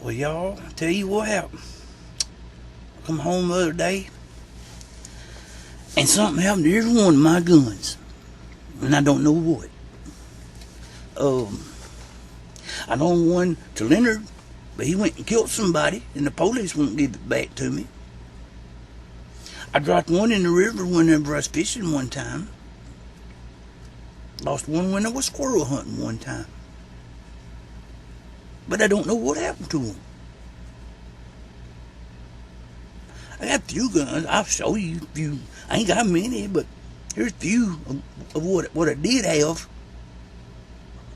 Well, y'all, I tell you what happened. I come home the other day, and something happened to every one of my guns, and I don't know what. I loaned one to Leonard, but he went and killed somebody, and the police won't give it back to me. I dropped one in the river whenever I was fishing one time. Lost one when I was squirrel hunting one time. But I don't know what happened to them. I got a few guns. I'll show you a few. I ain't got many, but here's a few of what I did have.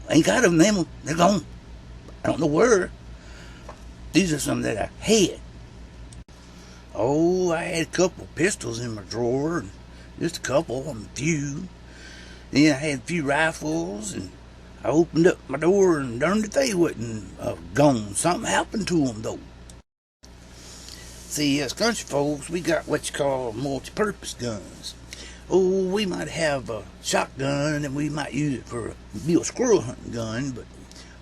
I ain't got them. They're gone. I don't know where. These are some that I had. Oh, I had a couple of pistols in my drawer, and just a couple, a few. Then I had a few rifles, and I opened up my door, and darned if they wasn't gone. Something happened to them, though. See, as country folks, we got what you call multi-purpose guns. Oh, we might have a shotgun, and we might use it for a squirrel hunting gun, but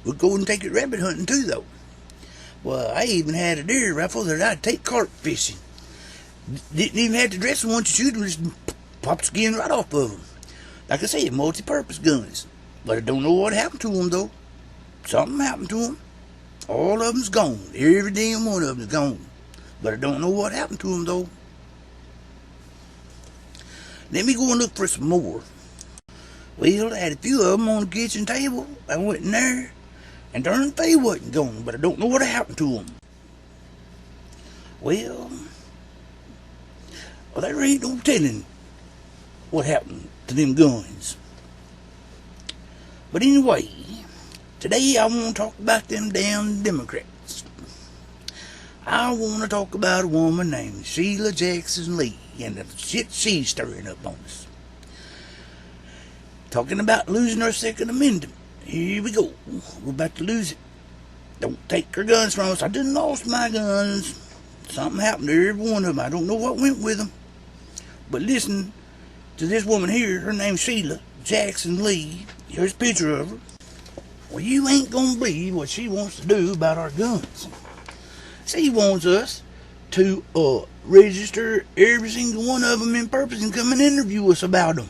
we'll go and take it rabbit hunting, too, though. Well, I even had a deer rifle that I'd take carp fishing. Didn't even have to dress them once you shoot them, just pop the skin right off of them. Like I say, multi-purpose guns. But I don't know what happened to them, though. Something happened to them. All of them's gone. Every damn one of them's gone. But I don't know what happened to them, though. Let me go and look for some more. Well, I had a few of them on the kitchen table. I went in there, and darn if they wasn't gone, but I don't know what happened to them. Well, there ain't no telling what happened to them guns. But anyway, today I want to talk about them damn Democrats. I want to talk about a woman named Sheila Jackson Lee and the shit she's stirring up on us. Talking about losing our Second Amendment. Here we go. We're about to lose it. Don't take our guns from us. I done lost my guns. Something happened to every one of them. I don't know what went with them. But listen to this woman here. Her name's Sheila Jackson Lee. Here's a picture of her. Well, you ain't gonna believe what she wants to do about our guns. She wants us to register every single one of them in purpose and come and interview us about them.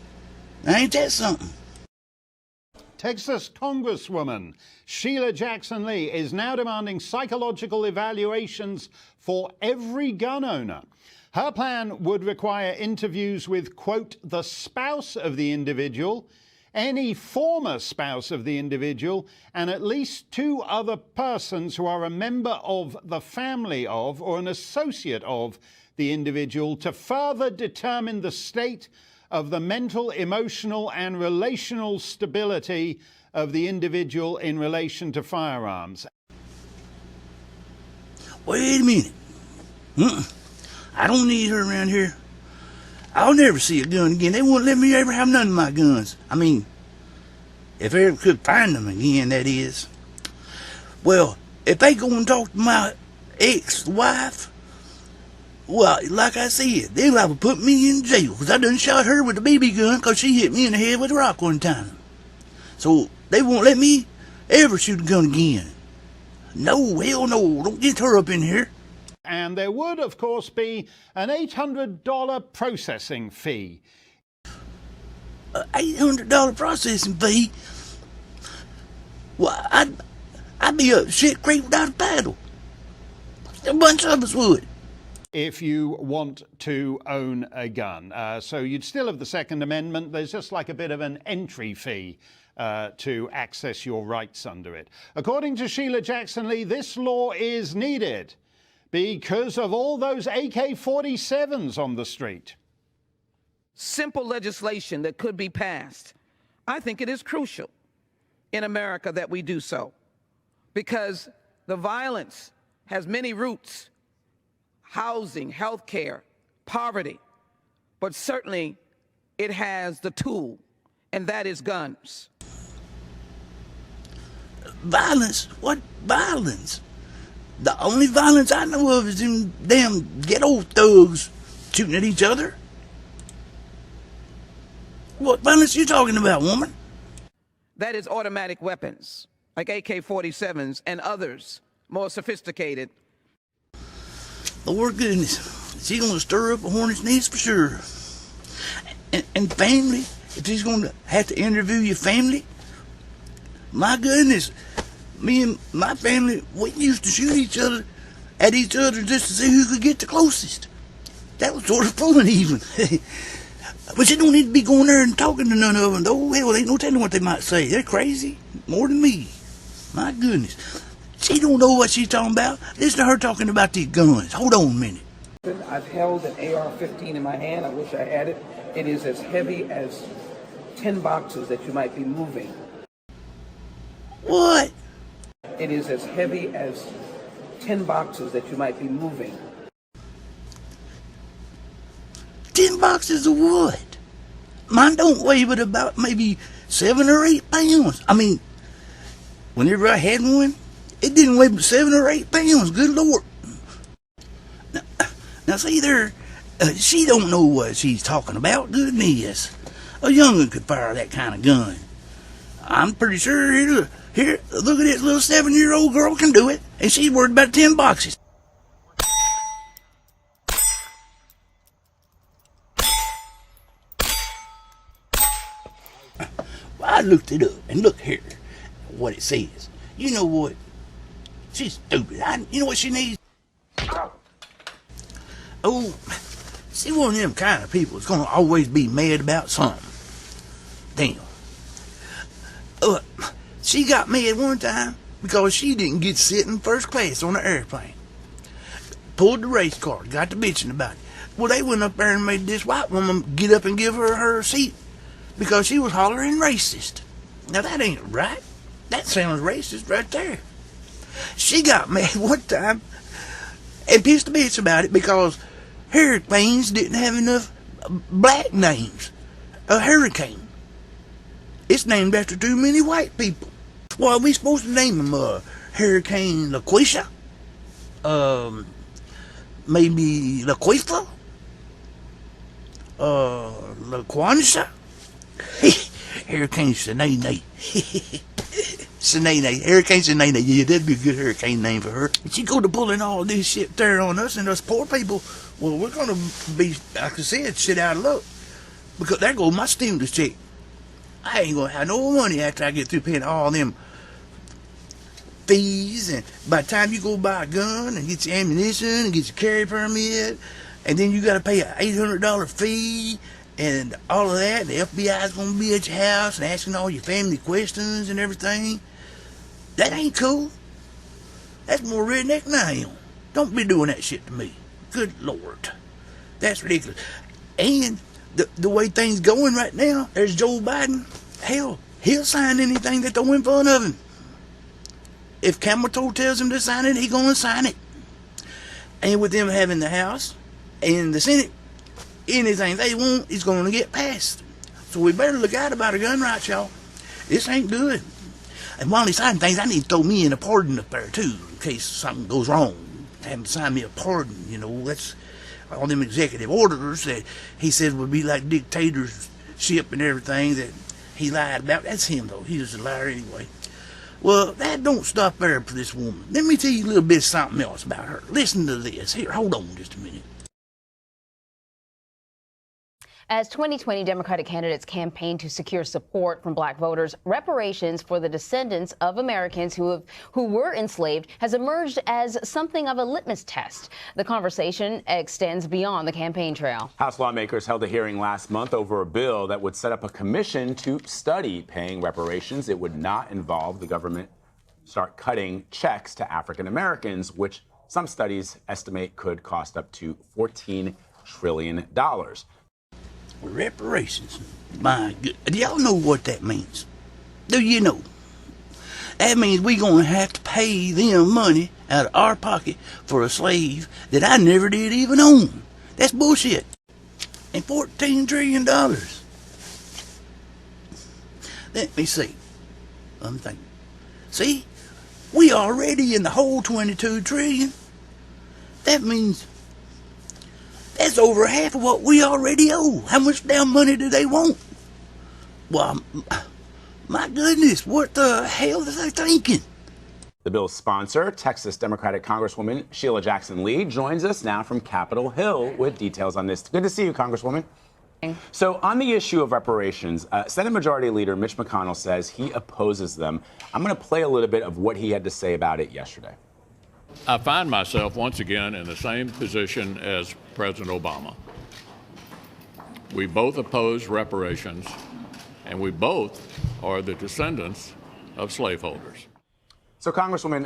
Now, ain't that something? Texas Congresswoman Sheila Jackson Lee is now demanding psychological evaluations for every gun owner. Her plan would require interviews with, quote, the spouse of the individual, any former spouse of the individual, and at least two other persons who are a member of the family of or an associate of the individual to further determine the state of the mental, emotional, and relational stability of the individual in relation to firearms. Wait a minute. I don't need her around here. I'll never see a gun again. They won't let me ever have none of my guns. I mean, if I ever could find them again, that is. Well, if they go and talk to my ex-wife, well, like I said, they'll have to put me in jail because I done shot her with a BB gun because she hit me in the head with a rock one time. So they won't let me ever shoot a gun again. No, hell no, don't get her up in here. And there would, of course, be an $800 processing fee. $800 processing fee? Well, I'd be a shit creek without a paddle. A bunch of us would. If you want to own a gun. So you'd still have the Second Amendment. There's just like a bit of an entry fee to access your rights under it. According to Sheila Jackson Lee, this law is needed because of all those AK-47s on the street. Simple legislation that could be passed. I think it is crucial in America that we do so because the violence has many roots: housing, health care, poverty, but certainly it has the tool, and that is guns. Violence? What violence? The only violence I know of is them damn ghetto thugs shooting at each other. What violence you talking about, woman? That is automatic weapons, like AK-47s and others more sophisticated. Lord goodness, she's going to stir up a hornet's nest for sure. And family, if she's going to have to interview your family, my goodness, me and my family, we used to shoot at each other just to see who could get the closest. That was sort of fun even. But you don't need to be going there and talking to none of them. Oh, hell, ain't no telling what they might say. They're crazy. More than me. My goodness. She don't know what she's talking about. Listen to her talking about these guns. Hold on a minute. I've held an AR-15 in my hand. I wish I had it. It is as heavy as 10 boxes that you might be moving. What? It is as heavy as 10 boxes that you might be moving. 10 boxes of what? Mine don't weigh but about maybe 7 or 8 pounds. I mean, whenever I had one, it didn't weigh but 7 or 8 pounds. Good Lord. Now see there, she don't know what she's talking about. Goodness. A young'un could fire that kind of gun. I'm pretty sure here, look at this little 7-year-old girl can do it, and she's worried about 10 boxes. Well, I looked it up, and look here, what it says. You know what? She's stupid. You know what she needs? Oh, see, one of them kind of people is gonna always be mad about something. Damn. She got mad one time because she didn't get to sit in first class on the airplane. Pulled the race car, got to bitching about it. Well, they went up there and made this white woman get up and give her seat because she was hollering racist. Now, that ain't right. That sounds racist right there. She got mad one time and pissed a bitch about it because hurricanes didn't have enough black names. A hurricane. It's named after too many white people. Well, are we supposed to name them Hurricane LaQuisha? Maybe LaQuifa? LaQuansha? Hurricane Shanae. Shanae. Hurricane Shanae. Yeah, that'd be a good hurricane name for her. She go to pulling all this shit there on us and us poor people. Well, we're going to be, like I said, shit out of luck. Because there goes my stimulus check. I ain't going to have no money after I get through paying all them fees. And by the time you go buy a gun and get your ammunition and get your carry permit, and then you got to pay an $800 fee and all of that, the FBI's going to be at your house and asking all your family questions and everything. That ain't cool. That's more redneck than I am. Don't be doing that shit to me. Good Lord. That's ridiculous. And the way things going right now, there's Joe Biden. Hell, he'll sign anything that throw in front of him. If Camel Toe tells him to sign it, he gonna sign it. And with them having the House and the Senate, anything they want is gonna get passed. So we better look out about our gun rights, y'all. This ain't good. And while he's signing things, I need to throw me in a pardon up there too, in case something goes wrong. Have him sign me a pardon, you know. That's all them executive orders that he said would be like dictatorship and everything that he lied about. That's him, though. He was a liar anyway. Well, that don't stop there for this woman. Let me tell you a little bit of something else about her. Listen to this. Here, hold on just a minute. As 2020 Democratic candidates campaign to secure support from black voters, reparations for the descendants of Americans who were enslaved has emerged as something of a litmus test. The conversation extends beyond the campaign trail. House lawmakers held a hearing last month over a bill that would set up a commission to study paying reparations. It would not involve the government start cutting checks to African Americans, which some studies estimate could cost up to $14 trillion. Reparations. My good. Do y'all know what that means? Do you know? That means we gonna have to pay them money out of our pocket for a slave that I never did even own. That's bullshit. And $14 trillion. Let me see. I'm thinking. See? We already in the whole 22 trillion. That means that's over half of what we already owe. How much damn money do they want? Well, my goodness, what the hell are they thinking? The bill's sponsor, Texas Democratic Congresswoman Sheila Jackson Lee, joins us now from Capitol Hill with details on this. Good to see you, Congresswoman. So on the issue of reparations, Senate Majority Leader Mitch McConnell says he opposes them. I'm going to play a little bit of what he had to say about it yesterday. I find myself once again in the same position as President Obama. We both oppose reparations, and we both are the descendants of slaveholders. So, Congresswoman,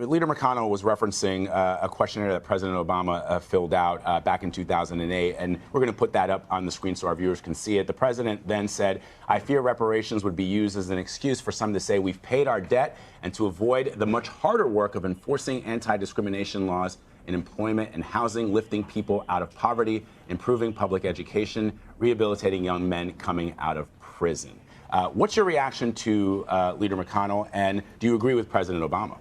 Leader McConnell was referencing a questionnaire that President Obama filled out back in 2008, and we're going to put that up on the screen so our viewers can see it. The president then said, "I fear reparations would be used as an excuse for some to say we've paid our debt and to avoid the much harder work of enforcing anti-discrimination laws in employment and housing, lifting people out of poverty, improving public education, rehabilitating young men coming out of prison." What's your reaction to Leader McConnell, and do you agree with President Obama?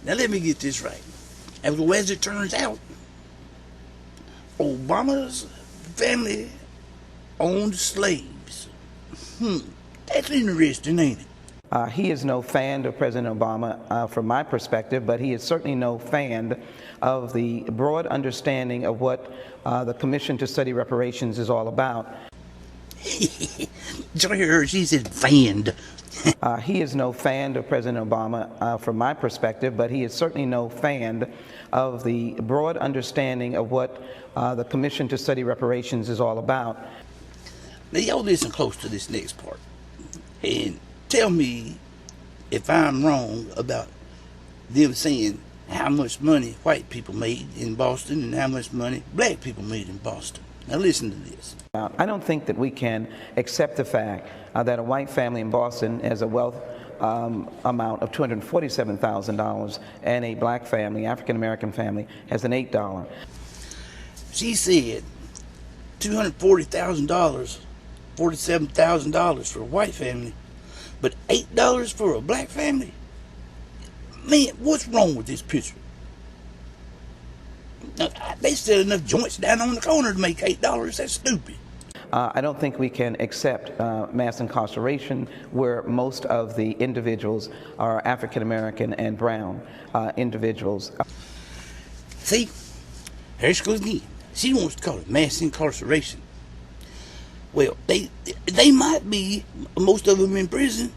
Now let me get this right. As it turns out, Obama's family owned slaves. That's interesting, ain't it? He is no fan of President Obama from my perspective, but he is certainly no fan of the broad understanding of what the Commission to Study Reparations is all about. She said fanned. He is no fan of President Obama from my perspective, but he is certainly no fan of the broad understanding of what the Commission to Study Reparations is all about. Now y'all listen close to this next part and tell me if I'm wrong about them saying how much money white people made in Boston and how much money black people made in Boston. Now listen to this. I don't think that we can accept the fact that a white family in Boston has a wealth amount of $247,000 and a black family, African-American family, has an $8. She said $240,000, $47,000 for a white family, but $8 for a black family? Man, what's wrong with this picture? Now, they sell enough joints down on the corner to make $8. That's stupid. I don't think we can accept mass incarceration where most of the individuals are African American and brown individuals. See, here she goes again. She wants to call it mass incarceration. Well, they might be, most of them in prison,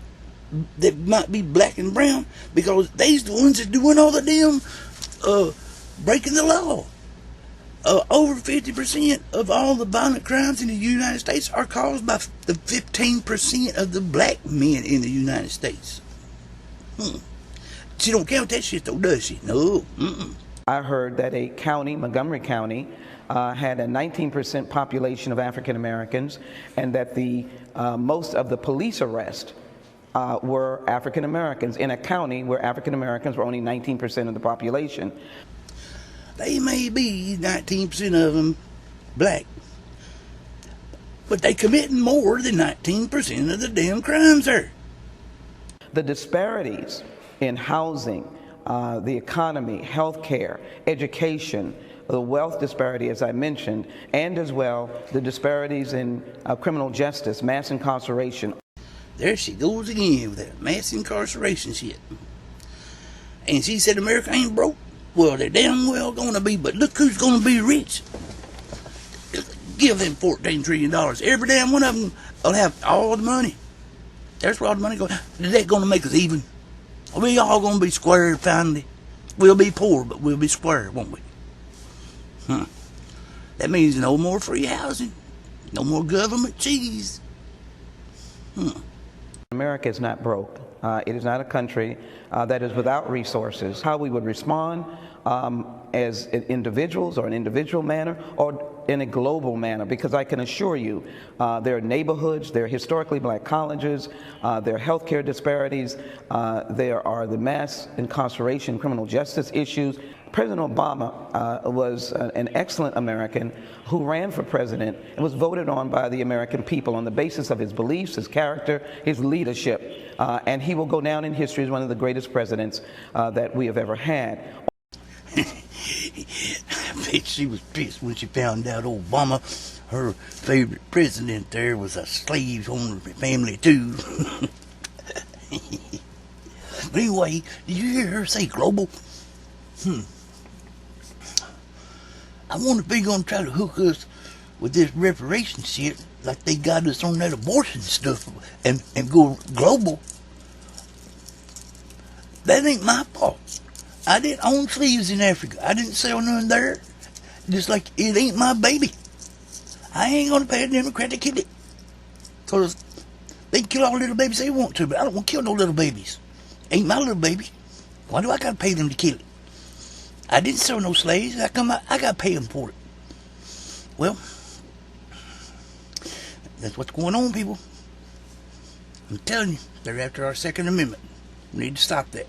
they might be black and brown because they's the ones that doing all the damn breaking the law. Over 50% of all the violent crimes in the United States are caused by the 15% of the black men in the United States. She don't count that shit though, does she? No. I heard that a county, Montgomery County, had a 19% population of African Americans, and that the most of the police arrests were African Americans in a county where African Americans were only 19% of the population. They may be 19% of them black, but they committing more than 19% of the damn crimes there. The disparities in housing, the economy, healthcare, education, the wealth disparity, as I mentioned, and as well the disparities in criminal justice, mass incarceration. There she goes again with that mass incarceration shit. And she said America ain't broke. Well, they're damn well going to be, but look who's going to be rich. Give them $14 trillion. Every damn one of them will have all the money. That's where all the money goes. Is that going to make us even? Are we all going to be square finally? We'll be poor, but we'll be square, won't we? That means no more free housing. No more government cheese. America is not broke. It is not a country that is without resources. How we would respond as individuals or an individual manner or in a global manner, because I can assure you there are neighborhoods, there are historically black colleges, there are healthcare disparities, there are the mass incarceration, criminal justice issues. President Obama was an excellent American who ran for president and was voted on by the American people on the basis of his beliefs, his character, his leadership. And he will go down in history as one of the greatest presidents that we have ever had. I bet she was pissed when she found out Obama, her favorite president there, was a slave owner family too. But anyway, did you hear her say global? I wonder if they're going to try to hook us with this reparation shit like they got us on that abortion stuff and go global. That ain't my fault. I didn't own slaves in Africa. I didn't sell none there. Just like it ain't my baby. I ain't going to pay a Democrat to kill it. Because they can kill all the little babies they want to, but I don't want to kill no little babies. Ain't my little baby. Why do I got to pay them to kill it? I didn't sell no slaves. How come I got to pay them for it? Well, that's what's going on, people. I'm telling you, they're after our Second Amendment. We need to stop that.